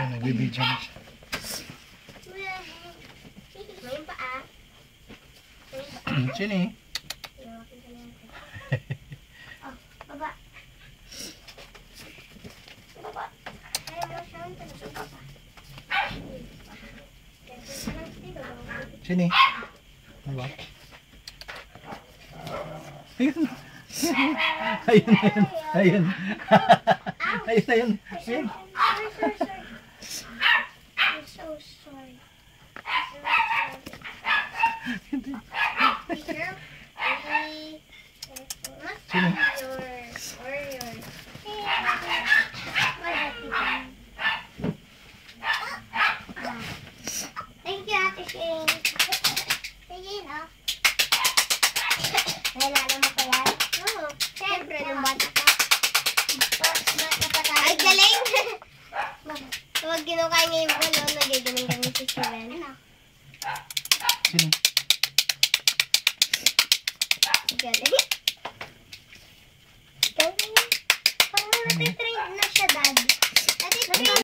Nagbibidyo na siya. Ngayon pa ah. Sini. Oh, baba. Baba. Ayaw mo siya. Baba. Sini. Ano ba? Ayun. Ayun, ayun. Ayun. Ayun, ayun. Ayun. I'm so sorry. Thank you, Ate Shane. Sige, no? Nalala mo pa yan? Oo. Siyempre, nung bata pa. Bata pa tayo. Ay, galing! Huwag kinukain niya yung bulo, nagigiling kami si Steven. Ano? Sini. Galing. Galing. Pang natitrain na siya, Dad. Natitrain